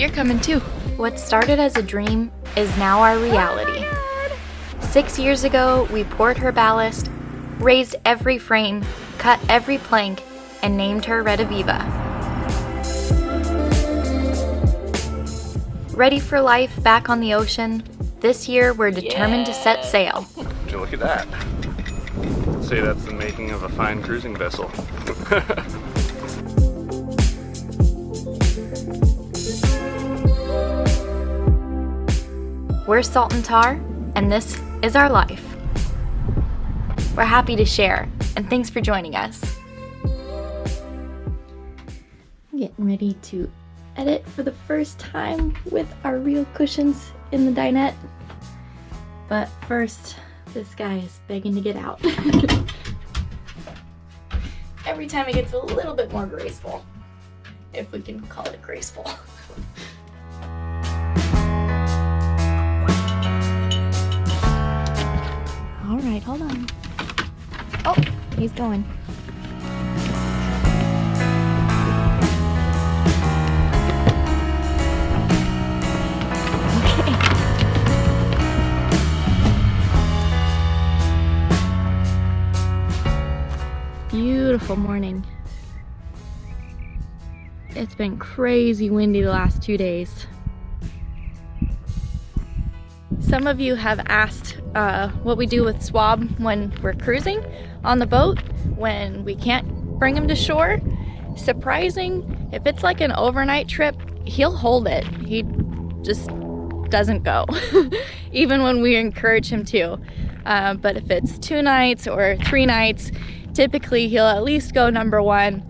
You're coming too. What started as a dream is now our reality. 6 years ago, we poured her ballast, raised every frame, cut every plank, and named her Red Aviva. Ready for life back on the ocean, this year we're determined to set sail. Would you look at that? I'd say that's the making of a fine cruising vessel. We're Salt and Tar, and this is our life. We're happy to share, and thanks for joining us. I'm getting ready to edit for the first time with our real cushions in the dinette. But first, this guy is begging to get out. Every time it gets a little bit more graceful, if we can call it graceful. All right, hold on. Oh, he's going. Okay. Beautiful morning. It's been crazy windy the last 2 days. Some of you have asked what we do with swab when we're cruising on the boat, when we can't bring him to shore. Surprising, if it's like an overnight trip, he'll hold it. He just doesn't go, even when we encourage him to. But if it's 2 nights or 3 nights, typically he'll at least go number 1,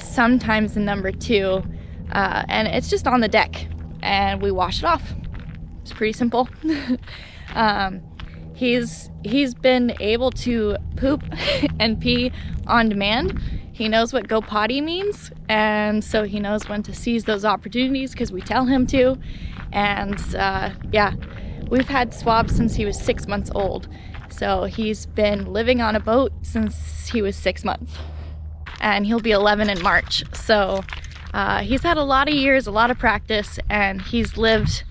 sometimes in number 2, and it's just on the deck, and we wash it off. It's pretty simple. He's been able to poop and pee on demand. He knows what go potty means, and so he knows when to seize those opportunities because we tell him to. And yeah, we've had swab since he was 6 months old. So he's been living on a boat since he was 6 months. And he'll be 11 in March. So he's had a lot of years, a lot of practice, and he's lived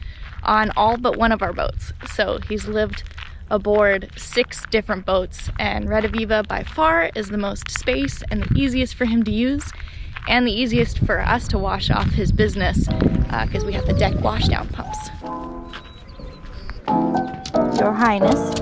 on all but one of our boats. So he's lived aboard 6 different boats, and Red Aviva by far is the most space and the easiest for him to use, and the easiest for us to wash off his business because we have the deck washdown pumps. Your Highness.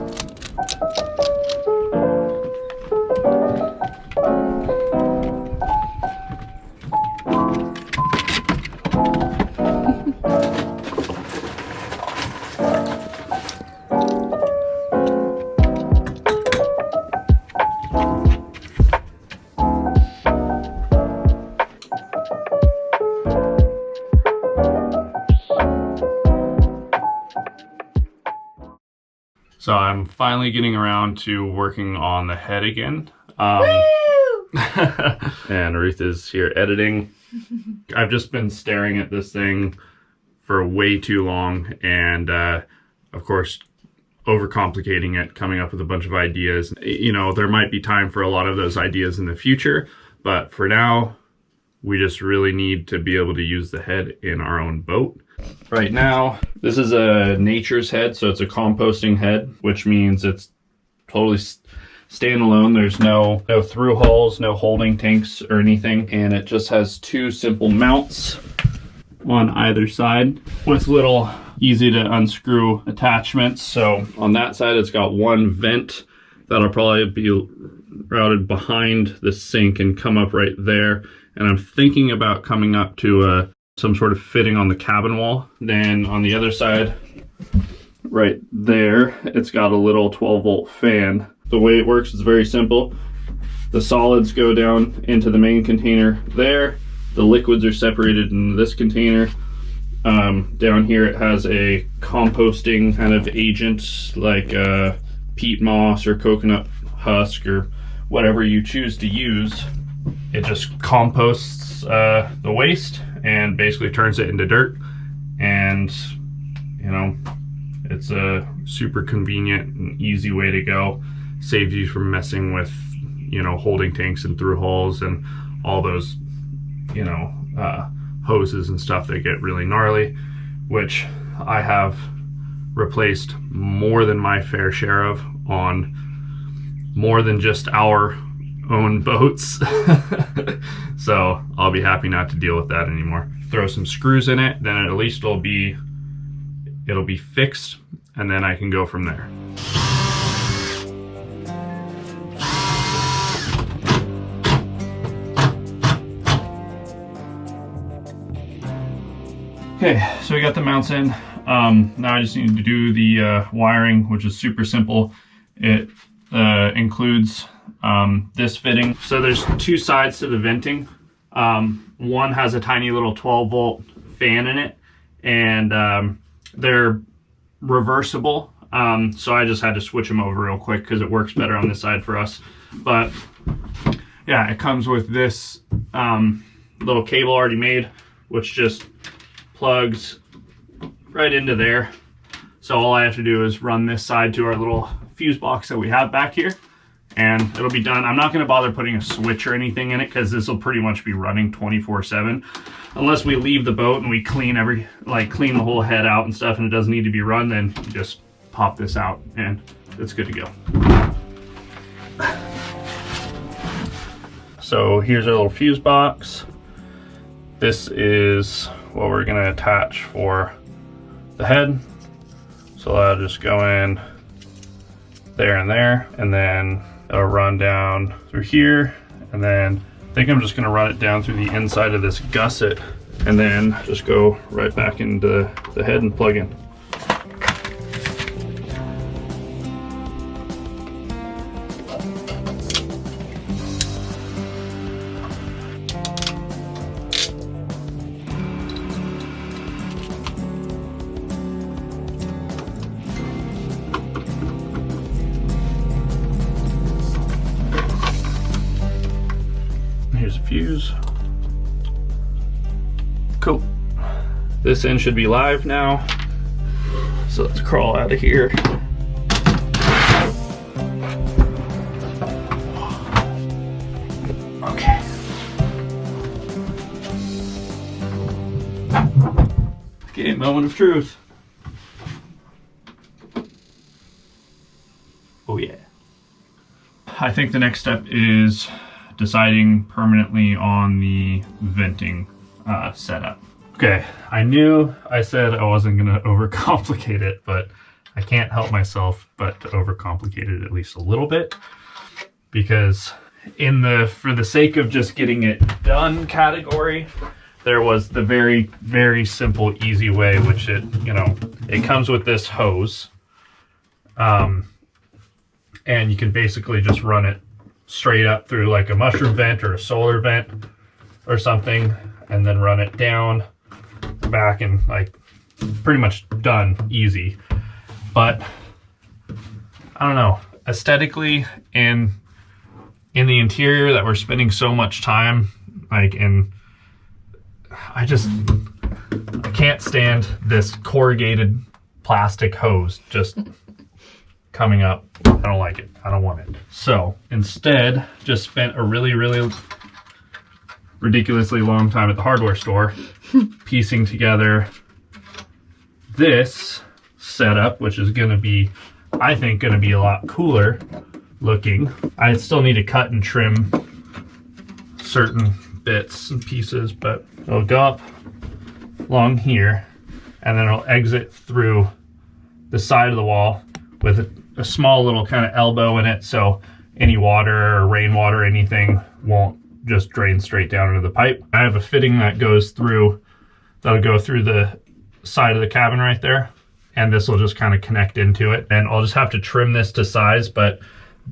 So I'm finally getting around to working on the head again. And Ruth is here editing. I've just been staring at this thing for way too long, and of course overcomplicating it, coming up with a bunch of ideas. You know, there might be time for a lot of those ideas in the future, but for now we just really need to be able to use the head in our own boat. Right now, this is a nature's head, so it's a composting head, which means it's totally standalone. There's no through holes, no holding tanks or anything, and it just has 2 simple mounts on either side with little easy to unscrew attachments. So on that side, it's got 1 vent that'll probably be routed behind the sink and come up right there. And I'm thinking about coming up to some sort of fitting on the cabin wall. Then on the other side, right there, it's got a little 12-volt fan. The way it works is very simple. The solids go down into the main container there. The liquids are separated in this container. Down here it has a composting kind of agent, like peat moss or coconut husk or whatever you choose to use. It just composts the waste and basically turns it into dirt. And you know, it's a super convenient and easy way to go. Saves you from messing with, you know, holding tanks and through holes and all those, you know, hoses and stuff that get really gnarly, which I have replaced more than my fair share of on more than just our own boats. So I'll be happy not to deal with that anymore. Throw some screws in it, then at least it'll be fixed, and then I can go from there. Okay, so we got the mounts in. Now I just need to do the wiring, which is super simple. It includes this fitting. So there's two sides to the venting. One has a tiny little 12-volt fan in it, and they're reversible. So I just had to switch them over real quick because it works better on this side for us. But yeah, it comes with this little cable already made, which just plugs right into there. So all I have to do is run this side to our little fuse box that we have back here, and it'll be done. I'm not going to bother putting a switch or anything in it because this will pretty much be running 24/7 unless we leave the boat and we clean clean the whole head out and stuff, and it doesn't need to be run. Then you just pop this out and it's good to go. So here's our little fuse box. This is what we're going to attach for the head. So I'll just go in there and there, and then it'll run down through here, and then I think I'm just going to run it down through the inside of this gusset, and then just go right back into the head and plug in. Here's a fuse. Cool. This end should be live now. So let's crawl out of here. Okay. Okay, moment of truth. Oh yeah. I think the next step is deciding permanently on the venting setup. Okay, I knew I said I wasn't going to overcomplicate it, but I can't help myself but to overcomplicate it at least a little bit, because for the sake of just getting it done category, there was the very, very simple, easy way, which it comes with this hose, and you can basically just run it straight up through like a mushroom vent or a solar vent or something, and then run it down back, and like pretty much done, easy. But I don't know, aesthetically in the interior that we're spending so much time like in, I can't stand this corrugated plastic hose just coming up. I don't like it. I don't want it. So instead, just spent a really, really ridiculously long time at the hardware store piecing together this setup, which is going to be, I think, going to be a lot cooler looking. I still need to cut and trim certain bits and pieces, but it'll go up along here, and then it'll exit through the side of the wall with a small little kind of elbow in it, so any water or rainwater, anything, won't just drain straight down into the pipe. I have a fitting that'll go through the side of the cabin right there, and this will just kind of connect into it. And I'll just have to trim this to size, but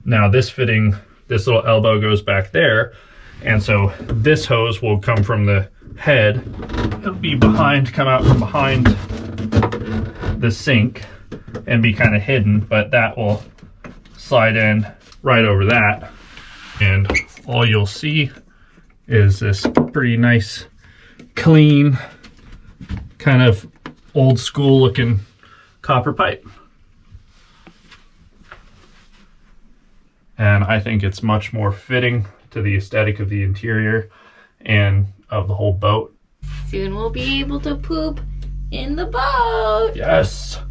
now this fitting, this little elbow goes back there, and so this hose will come from the head. It'll be come out from behind the sink and be kind of hidden, but that will slide in right over that, and all you'll see is this pretty nice, clean, kind of old school looking copper pipe. And I think it's much more fitting to the aesthetic of the interior and of the whole boat. Soon we'll be able to poop in the boat. Yes.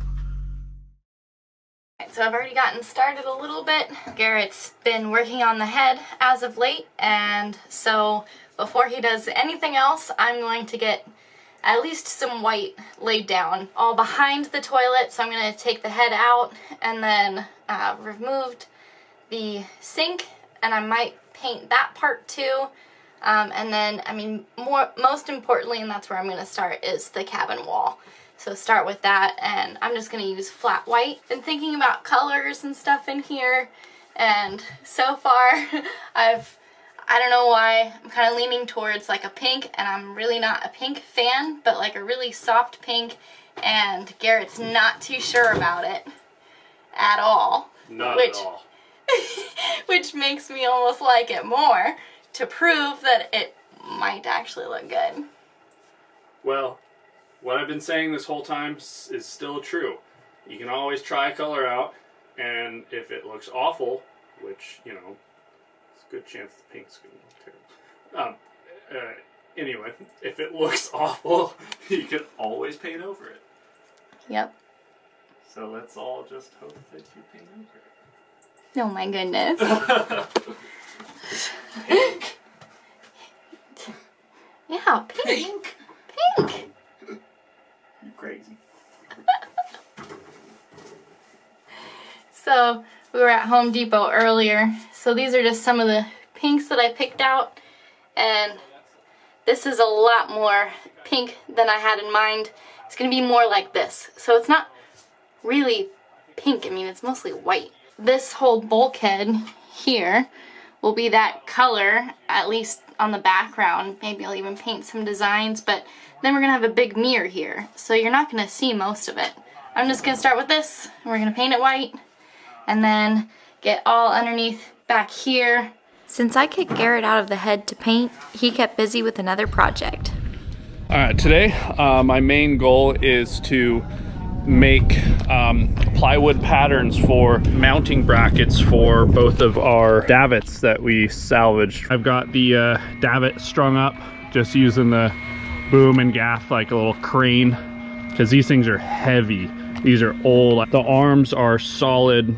So I've already gotten started a little bit. Garrett's been working on the head as of late, and so before he does anything else, I'm going to get at least some white laid down all behind the toilet. So I'm going to take the head out and then removed the sink, and I might paint that part too. And then, I mean, most importantly, and that's where I'm going to start, is the cabin wall. So start with that, and I'm just going to use flat white. Been thinking about colors and stuff in here, and so far I don't know why, I'm kind of leaning towards like a pink, and I'm really not a pink fan, but like a really soft pink, and Garrett's not too sure about it at all. Not at all. Which makes me almost like it more, to prove that it might actually look good. Well, what I've been saying this whole time is still true. You can always try a color out, and if it looks awful, which, you know, it's a good chance the pink's going to look terrible. Anyway, if it looks awful, you can always paint over it. Yep. So let's all just hope that you paint over it. Oh my goodness. Pink. Yeah, pink. Pink. You're crazy. So we were at Home Depot earlier. So these are just some of the pinks that I picked out. And this is a lot more pink than I had in mind. It's going to be more like this. So it's not really pink. I mean, it's mostly white. This whole bulkhead here will be that color, at least on the background. Maybe I'll even paint some designs, but then we're gonna have a big mirror here, so you're not gonna see most of it. I'm just gonna start with this, and we're gonna paint it white, and then get all underneath back here. Since I kicked Garrett out of the head to paint, he kept busy with another project. All right, today my main goal is to make plywood patterns for mounting brackets for both of our davits that we salvaged. I've got the davit strung up, just using the boom and gaff like a little crane, because these things are heavy. These are old. The arms are solid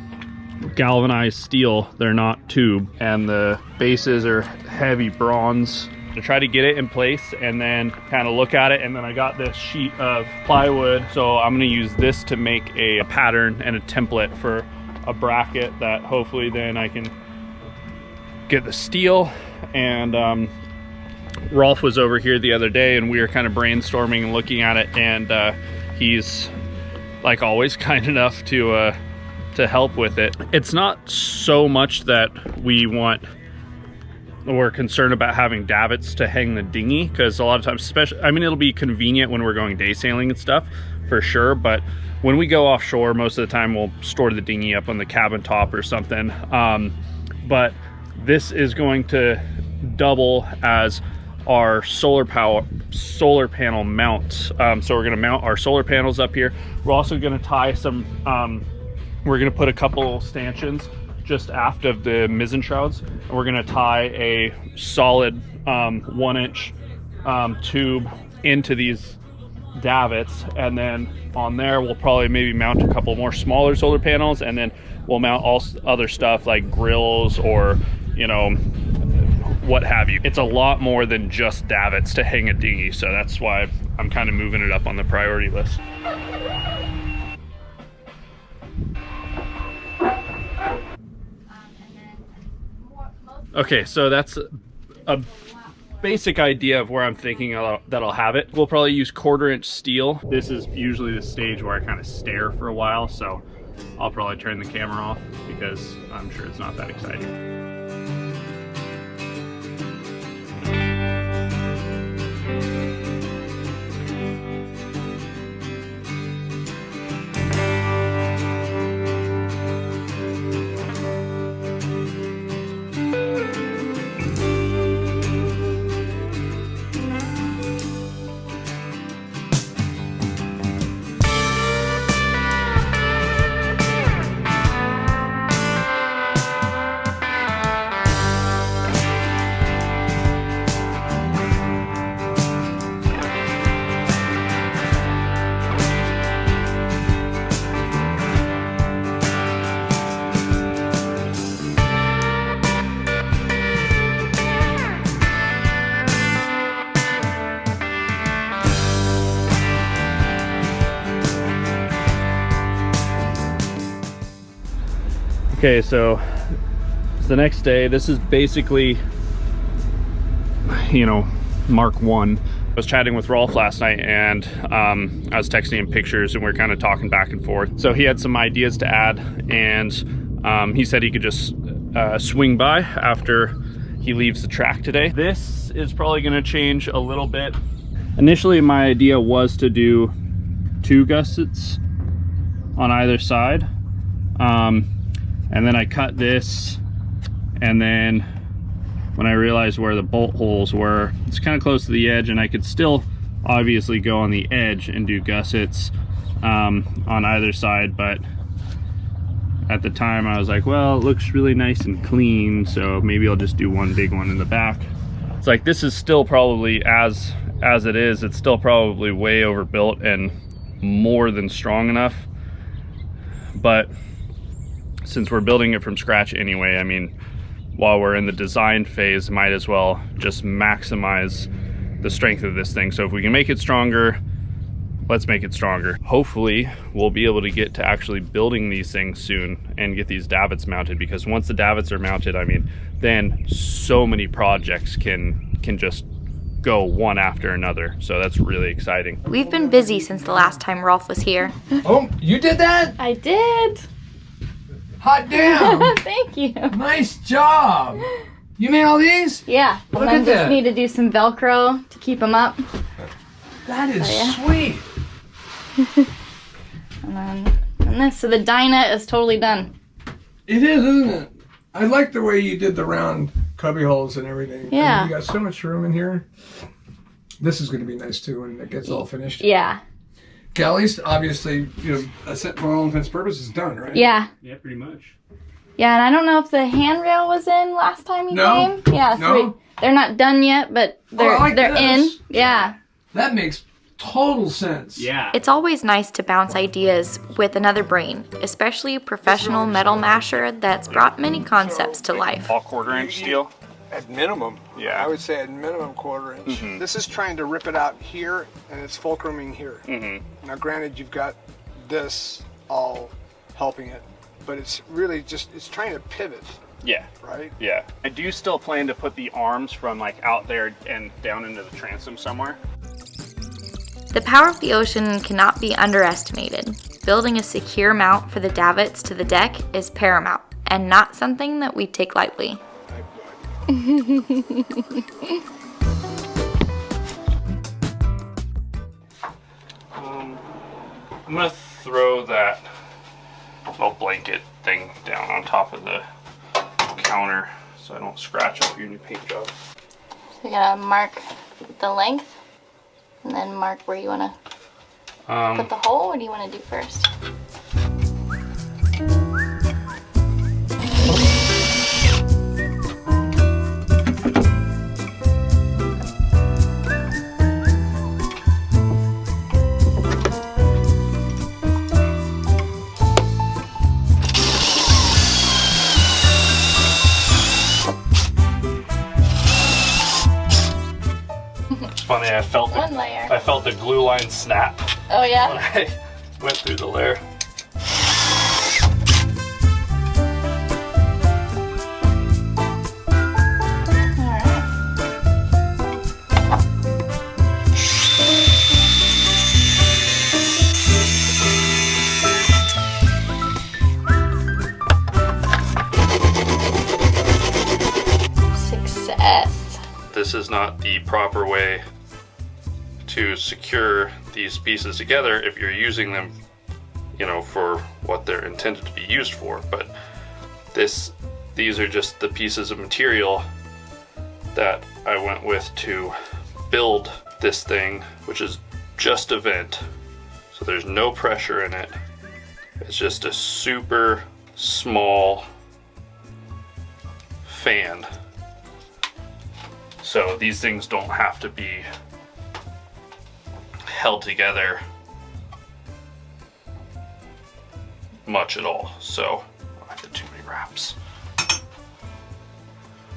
galvanized steel, they're not tube, and the bases are heavy bronze. To try to get it in place and then kind of look at it, and then I got this sheet of plywood, so I'm going to use this to make a pattern and a template for a bracket that hopefully then I can get the steel. And Rolf was over here the other day and we were kind of brainstorming and looking at it, and he's like always kind enough to help with it. It's not so much that we're concerned about having davits to hang the dinghy, because a lot of times, especially, I mean, it'll be convenient when we're going day sailing and stuff for sure, but when we go offshore, most of the time we'll store the dinghy up on the cabin top or something. But this is going to double as our solar panel mounts. So we're going to mount our solar panels up here. We're also going to tie some we're going to put a couple stanchions just aft of the mizzen shrouds, and we're going to tie a solid 1-inch tube into these davits, and then on there we'll probably maybe mount a couple more smaller solar panels, and then we'll mount all other stuff like grills or, you know, what have you. It's a lot more than just davits to hang a dinghy, so that's why I'm kind of moving it up on the priority list. Okay, so that's a basic idea of where I'm thinking that I'll have it. We'll probably use 1/4-inch steel. This is usually the stage where I kind of stare for a while, so I'll probably turn the camera off because I'm sure it's not that exciting. Okay, so it's the next day. This is basically, you know, Mark 1. I was chatting with Rolf last night, and I was texting him pictures, and we were kind of talking back and forth. So he had some ideas to add, and he said he could just swing by after he leaves the track today. This is probably going to change a little bit. Initially, my idea was to do 2 gussets on either side, and then I cut this, and then when I realized where the bolt holes were, it's kind of close to the edge, and I could still obviously go on the edge and do gussets on either side, but at the time I was like, well, it looks really nice and clean, so maybe I'll just do one big one in the back. It's like, this is still probably, as it is, it's still probably way overbuilt and more than strong enough, but since we're building it from scratch anyway, I mean, while we're in the design phase, might as well just maximize the strength of this thing. So if we can make it stronger, let's make it stronger. Hopefully we'll be able to get to actually building these things soon and get these davits mounted, because once the davits are mounted, I mean, then so many projects can just go one after another. So that's really exciting. We've been busy since the last time Rolf was here. Oh, you did that? I did. Hot damn! Thank you. Nice job. You made all these? Yeah. Look and then at just that. need to do some Velcro to keep them up. That is Oh, sweet. And this, so the Dyna is totally done. It is, isn't it? I like the way you did the round cubby holes and everything. Yeah. And you got so much room in here. This is going to be nice too when it gets all finished. Yeah. Kelly's obviously, you know, a set for all intents and purposes is done, right? Yeah. Yeah, pretty much. Yeah, and I don't know if the handrail was in last time you came. Yeah, so No. they're not done yet, but they're I like they're in. this. Yeah. That makes total sense. Yeah. It's always nice to bounce ideas with another brain, especially a professional metal masher that's brought many concepts to life. All 1/4-inch steel. At minimum, Yeah. I would say at minimum 1/4 inch. This is trying to rip it out here, and it's fulcruming here. Now, granted, you've got this all helping it, but it's really just, it's trying to pivot, Yeah. right? Yeah. I do still plan to put the arms from like out there and down into the transom somewhere. The power of the ocean cannot be underestimated. Building a secure mount for the davits to the deck is paramount, and not something that we take lightly. I'm gonna throw that little blanket thing down on top of the counter so I don't scratch up your new paint job. So you gotta mark the length, and then mark where you wanna put the hole. What do you wanna do first? It's funny, I felt One layer. I felt the glue line snap Oh when yeah? I went through the layer. Success. This is not the proper way to secure these pieces together if you're using them, you know, for what they're intended to be used for. But these are just the pieces of material that I went with to build this thing, which is just a vent. So there's no pressure in it. It's just a super small fan. So these things don't have to be held together much at all. So I did too many wraps.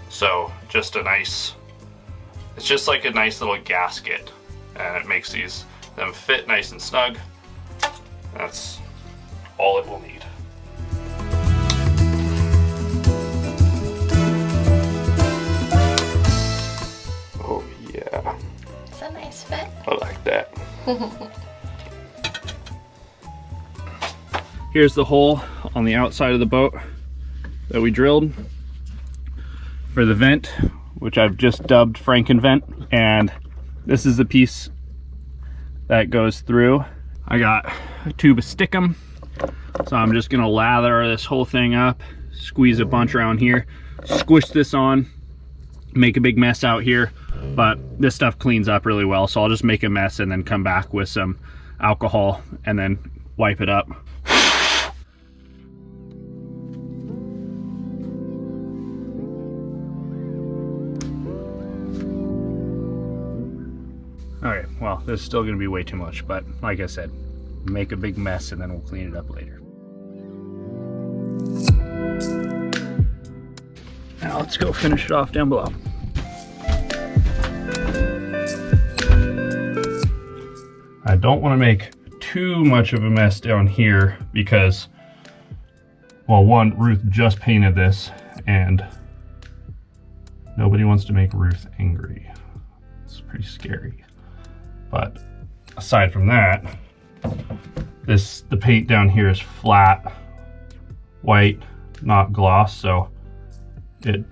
So just a nice, it's just like a nice little gasket, and it makes them fit nice and snug. That's all it will need. Here's the hole on the outside of the boat that we drilled for the vent, which I've just dubbed Frankenvent, and this is the piece that goes through. I got a tube of stickum, so I'm just gonna lather this whole thing up, squeeze a bunch around here, squish this on, make a big mess out here, but this stuff cleans up really well, so I'll just make a mess and then come back with some alcohol and then wipe it up. Okay, well, this is still gonna be way too much, but like I said, make a big mess and then we'll clean it up later. Now let's go finish it off down below. I don't want to make too much of a mess down here because, well, one, Ruth just painted this and nobody wants to make Ruth angry. It's pretty scary. But aside from that, the paint down here is flat, white, not gloss, so it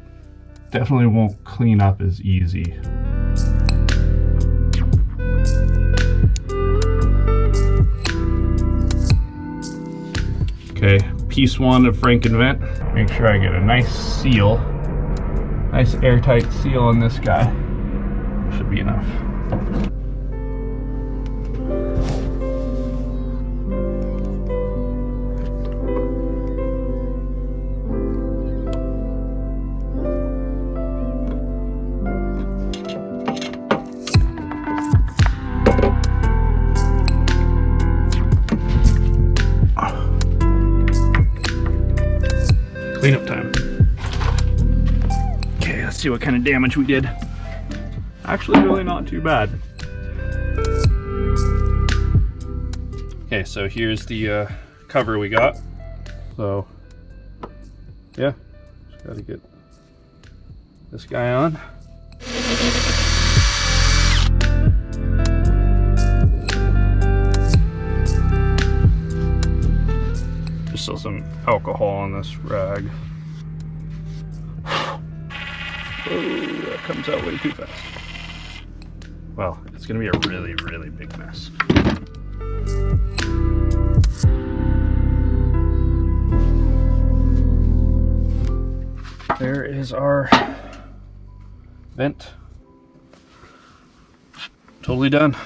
definitely won't clean up as easy. Okay, piece one of Frankenvent. Make sure I get a nice seal, nice airtight seal on this guy. Should be enough. Cleanup time. Okay, let's see what kind of damage we did. Actually, really not too bad. Okay, so here's the cover we got. So, yeah, just gotta get this guy on. Just still some alcohol on this rag. Oh, that comes out way too fast. Well, it's gonna be a really, really big mess. There is our vent. Totally done.